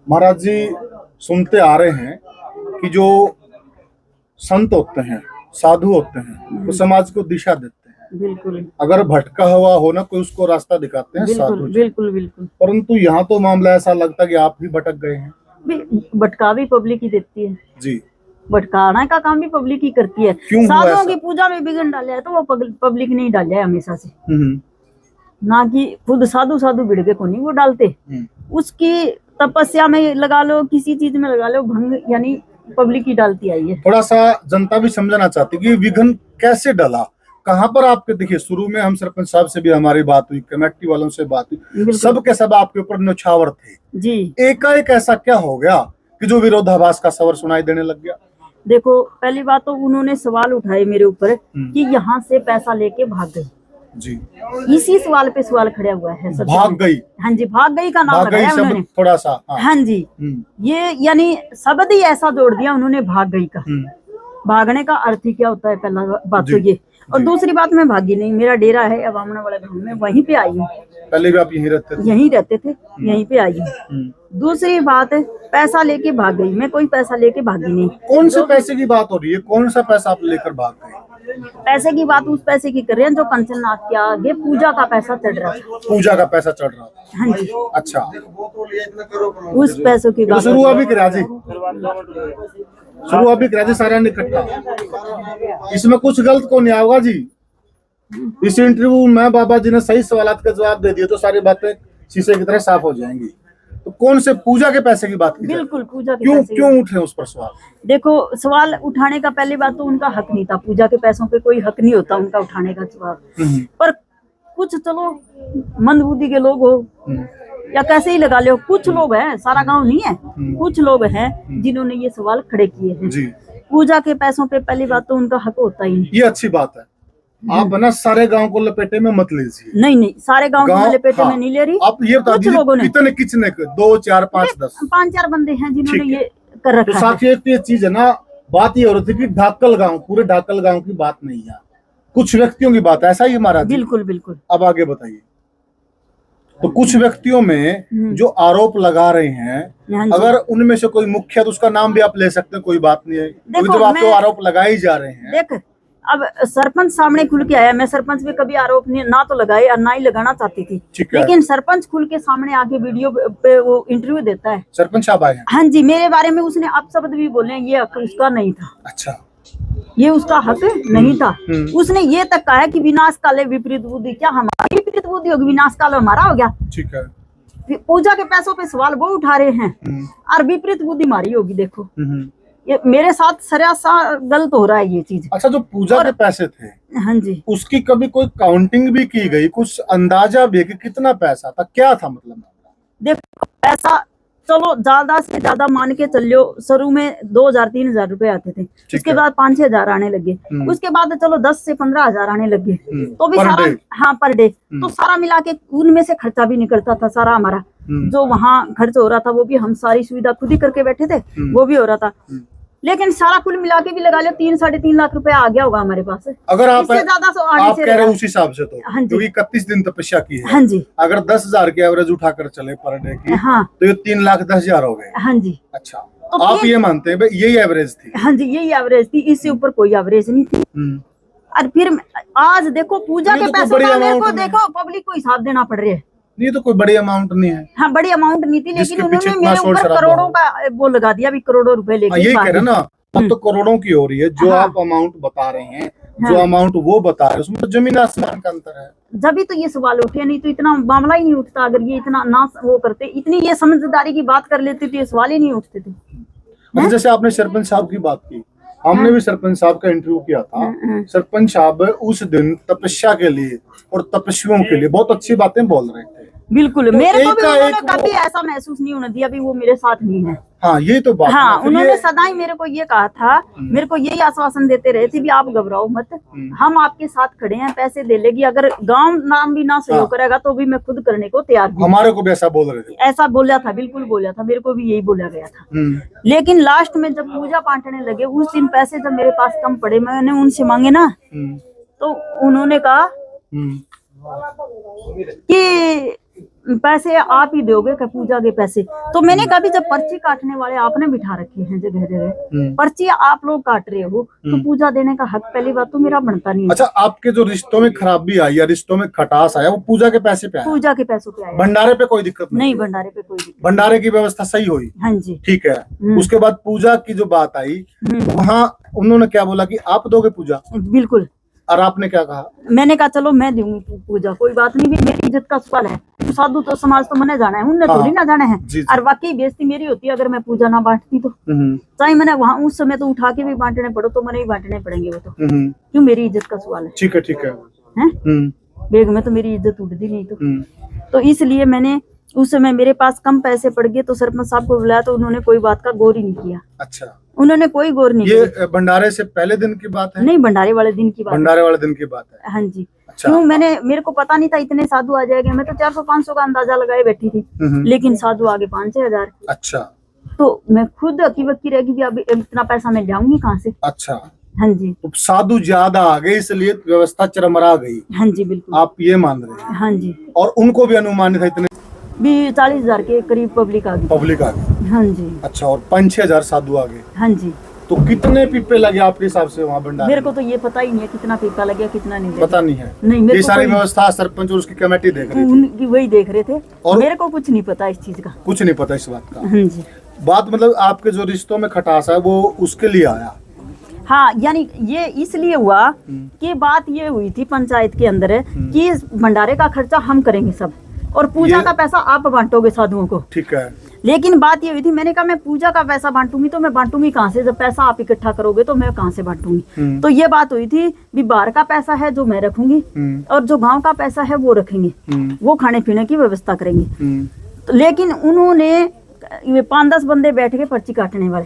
महाराज जी, सुनते आ रहे हैं कि जो संत होते हैं, साधु होते हैं, वो समाज को दिशा देते हैं। बिल्कुल अगर भटका हुआ हो ना कोई, उसको रास्ता दिखाते हैं साधु बिल्कुल जी। बिल्कुल बिल्कुल। परंतु यहाँ तो मामला ऐसा लगता है कि आप भी भटक गए हैं। भटका भी पब्लिक ही देती है जी, भटकाना का काम भी पब्लिक ही करती है। क्यों हुआ साधुओं ऐसा? की पूजा में विघ्न डाला है तो वो पब्लिक ने ही डाला है हमेशा से, हम्म, ना कि खुद साधु साधु भिड़के को नहीं वो डालते। उसकी तपस्या में लगा लो, किसी चीज में लगा लो, भंग यानी पब्लिक ही डालती आई है। थोड़ा सा जनता भी समझना चाहती है कि विघ्न कैसे डला, कहाँ पर आपके। देखिए, शुरू में हम सरपंच साहब से भी हमारी बात हुई, कमेटी वालों से बात हुई, सब के सब आपके ऊपर न्यौछावर थे जी। एकाएक ऐसा क्या हो गया कि जो विरोधाभास का स्वर सुनाई देने लग गया? देखो, पहली बात तो उन्होंने सवाल उठाए मेरे ऊपर कि यहाँ से पैसा लेके भाग गई जी। इसी सवाल पे सवाल खड़ा हुआ है। भाग गई? हाँ जी, भाग गई का नाम लगाया उन्होंने थोड़ा सा। हाँ जी, ये यानी शब्द ही ऐसा जोड़ दिया उन्होंने भाग गई का। भागने का अर्थ ही क्या होता है, पहला बात तो ये। और दूसरी बात, मैं भागी नहीं, मेरा डेरा है अवामना वाला गाँव में, वहीं पे आई हूँ। पहले भी आप यहीं रहते थे? यहीं रहते थे, यहीं पे आई हूँ। दूसरी बात, पैसा लेके भाग गई, मैं कोई पैसा लेके भागी नहीं। कौन से पैसे की बात हो रही है? कौन सा पैसा आप लेकर भाग गए? पैसे की बात उस पैसे की कर रहे हैं जो कंचननाथ के आगे पूजा का पैसा चढ़ रहा था। पूजा का पैसा चढ़ रहा था? हाँ जी। अच्छा, उस पैसों की बात शुरू अभी करा जी, शुरू अभी करा जी, सारा इकट्ठा। इसमें कुछ गलत को नहीं आएगा जी। इस इंटरव्यू में बाबा जी ने सही सवालों का जवाब दे दिया तो सारी बातें शीशे की तरह साफ हो जाएंगी। तो कौन से पूजा के पैसे की बात की? बिल्कुल पूजा के पैसे। क्यों उठ रहे हैं उस पर सवाल? देखो, सवाल उठाने का पहली बात तो उनका हक नहीं था। पूजा के पैसों पे कोई हक नहीं होता उनका उठाने का सवाल। पर कुछ चलो मंदबुद्धि के लोग हो या कैसे ही लगा लो, कुछ लोग हैं, सारा गांव नहीं है, कुछ लोग हैं जिन्होंने ये सवाल खड़े किए हैं। पूजा के पैसों पे पहली बात तो उनका हक होता ही नहीं। ये अच्छी बात है। आप ना सारे गांव को लपेटे में मत लीजिए। नहीं नहीं, सारे गांव को लपेटे में नहीं ले रही। आप ये बता दीजिए कितने कितने 2 4 5 10 5-4 बंदे हैं जिन्होंने ये कर रखा है। साथ ही एक चीज है ना, बात ये हो रही थी कि ढाकल गांव, पूरे ढाकल गांव की बात नहीं है, कुछ व्यक्तियों की बात है, ऐसा ही महाराज? बिल्कुल बिल्कुल। अब आगे बताइए। तो कुछ व्यक्तियों में जो आरोप लगा रहे हैं, अगर उनमें से कोई मुख्य है तो उसका नाम भी आप ले सकते हैं, कोई बात नहीं है, जब आपको आरोप लगाए जा रहे हैं। देख, अब सरपंच सामने खुल के आया, मैं सरपंच पे कभी आरोप नहीं ना तो लगाए और ना ही लगाना चाहती थी, लेकिन सरपंच खुल के सामने आके वीडियो पे वो इंटरव्यू देता है। सरपंच साहब आए हैं? हाँ जी, मेरे बारे में उसने अपशब्द भी बोले, ये हक उसका नहीं था। अच्छा, ये उसका हक नहीं था। उसने ये तक कहा है कि विनाश काले विपरीत बुद्धि। क्या हमारी विपरीत बुद्धि होगी? विनाश काल हमारा हो गया। ठीक है। पूजा के पैसों पे सवाल वो उठा रहे हैं और विपरीत बुद्धि हमारी होगी। देखो, ये मेरे साथ सरासर गलत हो रहा है ये चीज। अच्छा, जो पूजा के पैसे थे, हाँ जी, उसकी कभी कोई काउंटिंग भी की गई? कुछ अंदाजा भी कि कितना पैसा था, क्या था मतलब? देखो, पैसा चलो ज्यादा से ज्यादा मान के चलो, शुरू में 2000-3000 रुपए आते थे, उसके बाद 5-6 हजार आने लगे, उसके बाद चलो 10 से 15 हजार आने लगे, तो भी सारा हाँ पर डे, तो सारा मिला के उनमें से खर्चा भी निकलता था सारा हमारा। जो वहाँ खर्च हो रहा था वो भी हम सारी सुविधा खुद ही करके बैठे थे, वो भी हो रहा था। लेकिन सारा कुल मिला के भी लगा लो 3-3.5 लाख रुपया आ गया होगा हमारे पास। अगर आप ज्यादा आप कह रहे हो उस हिसाब से तो, हाँ जी, क्योंकि 31 दिन तपस्या की है। हाँ जी, अगर 10,000 की एवरेज उठाकर चले पर डे की, हाँ, तो ये 3,10,000 हो गए। हाँ जी। अच्छा, तो आप ये मानते हैं यही एवरेज थी? हाँ जी, यही एवरेज थी, इससे ऊपर कोई एवरेज नहीं थी। और फिर आज देखो, पूजा के पैसों का मेरे को देखो पब्लिक को हिसाब देना पड़ रहा है। ये तो कोई बड़ी अमाउंट नहीं है। हाँ, बड़ी अमाउंट नहीं थी, लेकिन उन्होंने मेरे ऊपर करोड़ों का वो लगा दिया, अभी करोड़ों रुपए लेके। यही कह रहे ना, अब तो करोड़ों की हो रही है। जो आप अमाउंट बता रहे हैं, जो अमाउंट वो बता रहे हैं, उसमें तो जमीन आसमान का अंतर है। जब भी तो ये सवाल उठे, नहीं तो इतना मामला ही नहीं उठता। अगर ये इतना ना वो करते, इतनी ये समझदारी की बात कर लेते तो ये सवाल ही नहीं उठते थे। जैसे आपने सरपंच साहब की बात की, हमने भी सरपंच साहब का इंटरव्यू किया था। सरपंच साहब उस दिन तपस्या के लिए और तपस्वियों के लिए बहुत अच्छी बातें बोल रहे थे। बिल्कुल, तो मेरे को भी उन्होंने कभी ऐसा महसूस नहीं होने दिया भी वो मेरे साथ नहीं है। हाँ, ये तो बात। हाँ, उन्होंने सदा ही मेरे को ये कहा था, मेरे को यही आश्वासन देते रहे थे भी आप घबराओ मत, हम आपके साथ खड़े हैं, पैसे दे लेगी, अगर गांव नाम भी ना सहयोग करेगा तो भी मैं खुद करने को तैयार हूँ। हमारे को भी ऐसा बोल रहे थे? ऐसा बोला था, बिल्कुल बोला था, मेरे को भी यही बोला गया था। लेकिन लास्ट में जब पूजा बांटने लगे, उस दिन पैसे जब मेरे पास कम पड़े, मैंने उनसे मांगे ना, तो उन्होंने कहा कि पैसे आप ही दोगे क्या पूजा के पैसे? तो मैंने कहा भी जब पर्ची काटने वाले आपने बिठा रखे हैं जगह जगह, पर्ची आप लोग काट रहे हो, तो पूजा देने का हक पहली बात तो मेरा बनता नहीं है। अच्छा, आपके जो रिश्तों में खराबी आई या रिश्तों में खटास आया वो पूजा के पैसे पे आया? पूजा के पैसों पे आया। भंडारे पे कोई दिक्कत नहीं, भंडारे पे कोई दिक्कत। भंडारे की व्यवस्था सही हुई? हाँ जी। ठीक है। उसके बाद पूजा की जो बात आई, वहाँ उन्होंने क्या बोला कि आप दोगे पूजा? बिल्कुल। और आपने क्या कहा? मैंने कहा चलो मैं दूंगी पूजा, कोई बात नहीं, मेरी इज्जत का सवाल है। साधु तो समाज तो मैंने जाना है, उनने थोड़ी ना जाना है। और वाकई बेइज्जती मेरी होती है अगर मैं पूजा ना बांटती तो। चाहे मैंने वहाँ उस समय तो उठा के भी बांटने पड़ो तो मैंने ही बांटने पड़ेंगे वो तो। क्यों, मेरी इज्जत का सवाल है। ठीक है, ठीक है। बेग में तो मेरी इज्जत उठती नहीं तो इसलिए मैंने उस समय मेरे पास कम पैसे पड़ गए तो सरपंच साहब को बुलाया तो उन्होंने कोई बात का गौर ही नहीं किया। अच्छा, उन्होंने कोई गौर नहीं किया। ये भंडारे से पहले दिन की बात है? नहीं, भंडारे वाले दिन की बात। भंडारे वाले दिन की बात है। हाँ जी। अच्छा। क्यों, मेरे को पता नहीं था इतने साधु आ जाएंगे। मैं तो 400-500 का अंदाजा लगाए बैठी थी, लेकिन साधु आगे 5-6 हजार। अच्छा। तो मैं खुद अकीबकी रहेगी अब इतना पैसा मैं जाऊंगी कहाँ से? अच्छा। हाँ जी। तो साधु ज्यादा आ गए इसलिए व्यवस्था चरमरा गई। हाँ जी, बिल्कुल। आप ये मान रहे हैं? हाँ जी। और उनको भी अनुमानित है इतने भी 40,000 के करीब पब्लिक आ गई। पब्लिक आ गई? हाँ जी। अच्छा, और 5-6 हजार साधु आ गए? हाँ जी। तो कितने पीपे लगे आपके हिसाब से वहाँ भंडारे? मेरे को तो ये पता ही नहीं है कितना पीपा लगे कितना नहीं लगे। पता नहीं है? नहीं, मेरे ये को सारी व्यवस्था सरपंच और उसकी कमेटी देख रही थी? उनकी वही देख रहे थे और मेरे को कुछ नहीं पता इस चीज का। कुछ नहीं पता इस बात का? हाँ जी। बात मतलब आपके जो रिश्तों में खटास है वो उसके लिए आया? हाँ, यानी ये इसलिए हुआ कि बात ये हुई थी पंचायत के अंदर कि भंडारे का खर्चा हम करेंगे सब और पूजा का पैसा आप बांटोगे साधुओं को। ठीक है। लेकिन बात ये हुई थी, मैंने कहा मैं पूजा का पैसा बांटूंगी तो मैं बांटूंगी कहाँ से? जब पैसा आप इकट्ठा करोगे तो मैं कहाँ से बांटूंगी? तो ये बात हुई थी भी बाहर का पैसा है जो मैं रखूंगी और जो गांव का पैसा है वो रखेंगे, वो खाने पीने की व्यवस्था करेंगे। तो लेकिन उन्होंने 5-10 बंदे बैठ के पर्ची काटने वाले,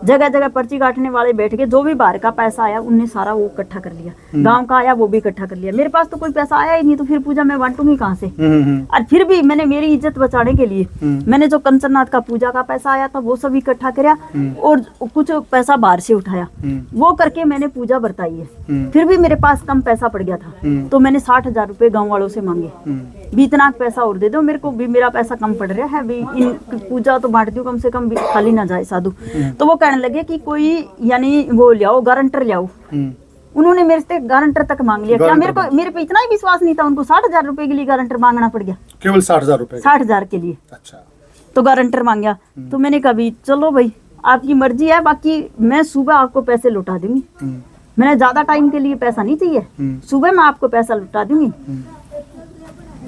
जगह जगह पर्ची काटने वाले बैठ के, जो भी बाहर का पैसा आया उनने सारा वो इकट्ठा कर लिया, गांव का आया वो भी इकट्ठा कर लिया। मेरे पास तो कोई पैसा आया ही नहीं, तो फिर पूजा मैं बांटूंगी कहाँ से? और फिर भी मैंने मेरी इज्जत बचाने के लिए मैंने जो कंचननाथ का पूजा का पैसा आया था वो सब इकट्ठा किया और कुछ पैसा बाहर से उठाया, वो करके मैंने पूजा बरताई है। फिर भी मेरे पास कम पैसा पड़ गया था तो मैंने 60,000 रुपए गाँव वालों से मांगे भी इतना पैसा और दे दो, मेरे को भी मेरा पैसा कम पड़ रहा है, भी इन पूजा तो बांट दूं, कम से कम भी खाली ना जाए साधु। तो वो कहने लगे कि कोई यानी वो लियाओ, गारंटर लियाओ। उन्होंने मेरे से गारंटर तक मांग लिया। क्या मेरे पे इतना ही विश्वास नहीं था? उनको 60,000 रुपए के लिए गारंटर मांगना पड़ गया। केवल 60,000 रुपए? 60,000 के लिए। अच्छा। तो गारंटर मांगा तो मैंने कहा भी चलो भाई आपकी मर्जी है, बाकी मैं सुबह आपको पैसे लौटा दूंगी। मैंने ज्यादा टाइम के लिए पैसा नहीं चाहिए, सुबह मैं आपको पैसा लौटा दूंगी।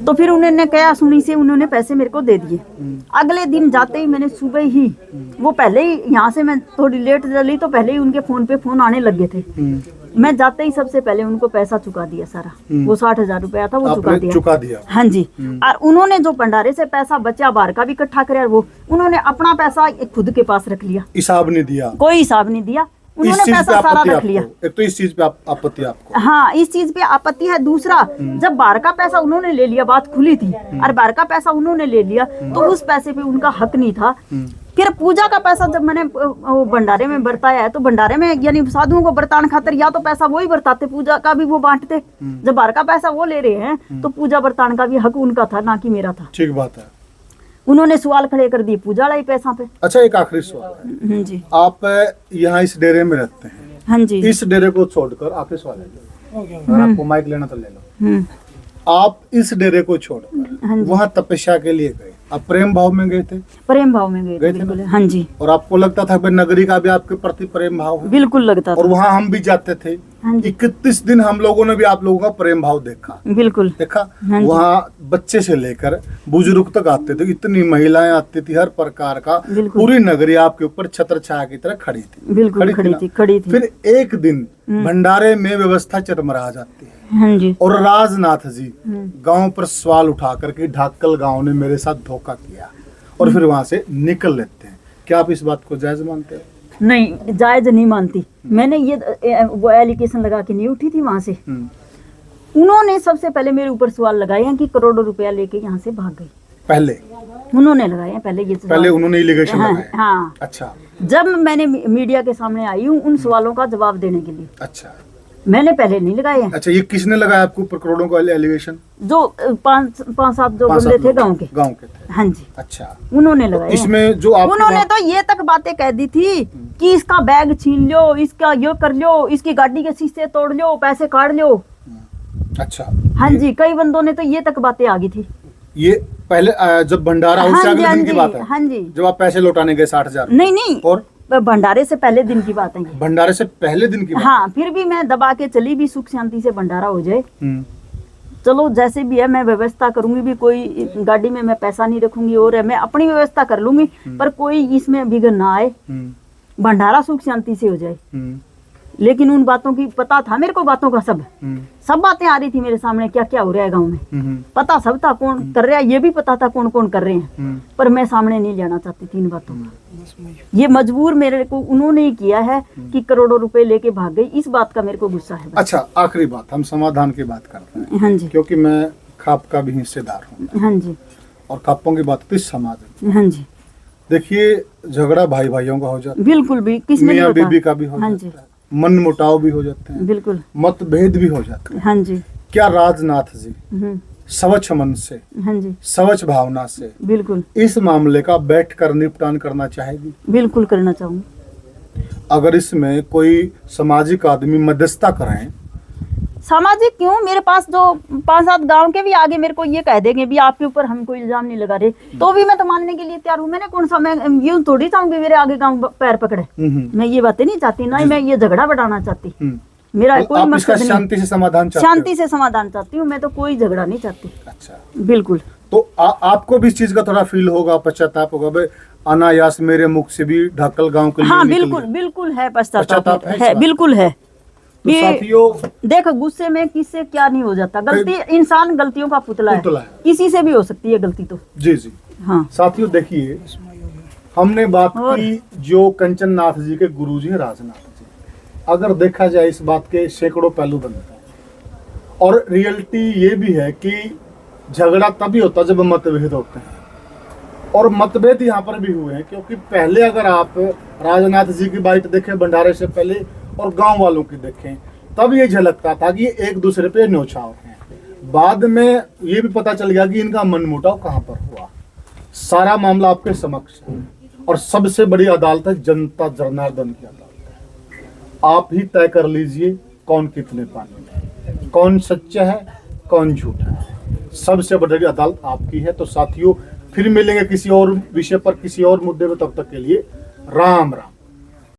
तो फिर उन्होंने कहा सुनी से उन्होंने पैसे मेरे को दे दिए। अगले दिन जाते ही मैंने सुबह ही, वो पहले ही यहाँ से मैं थोड़ी लेट चली तो पहले ही उनके फोन पे फोन आने लगे थे। मैं जाते ही सबसे पहले उनको पैसा चुका दिया सारा, वो 60,000 रुपया था वो चुका दिया। हाँ जी। और उन्होंने जो भंडारे से पैसा बचा बाहर का भी इकट्ठा कराया, वो उन्होंने अपना पैसा खुद के पास रख लिया। हिसाब नहीं दिया? कोई हिसाब नहीं दिया, उन्होंने पैसा सारा रख लिया। एक तो इस चीज पे आपत्ति आपको? हाँ, इस चीज पे आपत्ति है। दूसरा, जब बाहर का पैसा उन्होंने ले लिया, बात खुली थी, और बाहर का पैसा उन्होंने ले लिया तो उस पैसे पे उनका हक नहीं था। फिर पूजा का पैसा जब मैंने भंडारे में बरताया है तो भंडारे में यानी साधुओं को बरताने खातिर या तो पैसा वो ही बरताते, पूजा का भी वो बांटते। जब बाहर का पैसा वो ले रहे हैं तो पूजा बरताने का भी हक उनका था, ना कि मेरा था। ठीक बात है। उन्होंने सवाल खड़े कर दिए पूजा वाले पैसा पे। अच्छा, एक आखिरी सवाल है जी। आप यहाँ इस डेरे में रहते हैं? हाँ जी। इस डेरे को छोड़कर आखिरी सवाल है, अगर आपको माइक लेना तो ले लो। आप इस डेरे को छोड़कर वहाँ तपस्या के लिए गए, आप प्रेम भाव में गए थे? प्रेम भाव में गए थे। हाँ जी। और आपको लगता था कि नगरी का भी आपके प्रति प्रेम भाव है? बिल्कुल लगता था। और वहाँ हम भी जाते थे। 31 दिन हम लोगों ने भी आप लोगों का प्रेम भाव देखा। बिल्कुल देखा। वहाँ बच्चे से लेकर बुजुर्ग तक आते थे, इतनी महिलाएं आती थी, हर प्रकार का, पूरी नगरी आपके ऊपर छत्र छाया की तरह खड़ी थी। बिल्कुल खड़ी थी। फिर एक दिन भंडारे में व्यवस्था चरमरा जाती है। हाँ जी। और राजनाथ जी गांव पर सवाल उठा करके ढाकल गांव ने मेरे साथ धोखा किया और फिर वहां से निकल लेते हैं। क्या आप इस बात को जायज मानते हैं? नहीं, जायज नहीं मानती। मैंने ये वो एलिगेशन लगा के नहीं उठी थी वहां से। उन्होंने सबसे पहले मेरे ऊपर सवाल लगाए कि करोड़ों रुपया लेके यहाँ से भाग गई। पहले उन्होंने लगाए हैं, पहले उन्होंने एलिगेशन लगाए। हाँ। अच्छा। जब मैंने मीडिया के सामने आई हूँ उन सवालों का जवाब देने के लिए। अच्छा। मैंने पहले नहीं लगाए हैं। अच्छा, ये किसने लगाया आपके ऊपर करोड़ों का एलिगेशन? जो पांच सात जो बंदे थे गांव के थे। हाँ जी, अच्छा, उन्होंने लगाया। इसमें जो आप उन्होंने तो ये तक बातें कह दी थी कि इसका बैग छीन लो, इसका ये कर लो, इसकी गाड़ी के शीशे तोड़ लो, पैसे काट लो। अच्छा, हाँ जी, कई बंदों ने तो ये तक बातें आ गई थी। ये पहले जब भंडारा उससे हाँ जी, अगले हाँ दिन की जी, बात है? हाँ जी, जब आप पैसे लौटाने गए 60,000? नहीं और भंडारे से पहले दिन की बात है ये। भंडारे से पहले दिन की बात? हाँ, फिर भी मैं दबा के चली भी, सुख शांति से भंडारा हो जाए। चलो जैसे भी है, मैं व्यवस्था करूंगी भी, कोई गाड़ी में मैं पैसा नहीं रखूंगी और है, मैं अपनी व्यवस्था कर लूंगी, पर कोई इसमें विघ्न ना आए, भंडारा सुख शांति से हो जाए। लेकिन उन बातों की पता था मेरे को, बातों का सब बातें आ रही थी मेरे सामने, क्या क्या हो रहा है गांव में, पता सब था कौन कर रहा है, ये भी पता था कौन कौन कर रहे हैं, पर मैं सामने नहीं लेना चाहती थी इन बातों का। ये मजबूर मेरे को उन्होंने ही किया है कि करोड़ों रुपए लेके भाग गई, इस बात का मेरे को गुस्सा है। अच्छा, आखिरी बात, हम समाधान की बात करते हैं। हाँ जी, क्योंकि मैं खाप का भी हिस्सेदार हूँ। हाँ जी, और खापों की बात तो समाज में। हाँ जी, देखिए, झगड़ा भाई भाइयों का हो जाता है, बिल्कुल भी, किसने मियाँ नहीं बीबी का भी हो हाँ जाता है, मन मुटाव भी हो जाते हैं, बिल्कुल, मतभेद भी हो जाते हैं। हाँ जी, क्या राजनाथ जी स्वच्छ मन से, हाँ जी, स्वच्छ भावना से बिल्कुल, इस मामले का बैठकर निपटान करना चाहेगी? बिल्कुल करना चाहूंगी। अगर इसमें कोई सामाजिक आदमी मध्यस्थता करें? सामाजिक क्यों, मेरे पास जो 5-7 गांव के भी आगे मेरे को ये कह देंगे भी आपके ऊपर हम कोई इल्जाम नहीं लगा रहे, तो भी मैं तो मानने के लिए तैयार हूँ। मैंने कौन सा, मैं यूं थोड़ी चाहूंगी मेरे आगे गांव पैर पकड़े। मैं ये बातें नहीं चाहती, ना ही मैं ये झगड़ा बढ़ाना चाहती। मेरा कोई आप इसका मकसद शांति से समाधान नहीं, चाहते हो? शांति से समाधान चाहती हूँ मैं, तो कोई झगड़ा नहीं चाहती। अच्छा, बिल्कुल। तो आपको भी इस चीज का थोड़ा फील होगा, पश्चाताप होगा, भाई अनायास मेरे मुख से भी ढाकल गांव के लिए हाँ, निकल बिल्कुल गया। बिल्कुल है, पश्चाताप पश्चाताप है इस है, बात? बिल्कुल है। तो साथियों, देखो, गुस्से में किससे क्या नहीं हो जाता, गलती, इंसान गलतियों का पुतला है, किसी से भी हो सकती है गलती तो। जी जी। हाँ साथियों, देखिए, हमने बात की जो कंचन नाथ जी के गुरुजी हैं, राजनाथ जी। अगर देखा जाए इस बात के सैकड़ों पहलू बनते हैं, और रियलिटी ये भी है कि झगड़ा तभी होता है जब मतभेद होते हैं, और मतभेद यहाँ पर भी हुए हैं। क्योंकि पहले अगर आप राजनाथ जी की बाइट देखें भंडारे से पहले, और गांव वालों की देखें, तब ये झलकता था कि एक दूसरे पे न्योछाव हैं। बाद में ये भी पता चल गया कि इनका मनमुटाव कहाँ पर हुआ। सारा मामला आपके समक्ष है, और सबसे बड़ी अदालत है जनता जनार्दन की अदालत है। आप ही तय कर लीजिए कौन कितने पानी में, कौन सच्चा है कौन झूठा है। सबसे बड़ी अदालत आपकी है। तो साथियों, फिर मिलेंगे किसी और विषय पर, किसी और मुद्दे में। तब तक के लिए राम राम।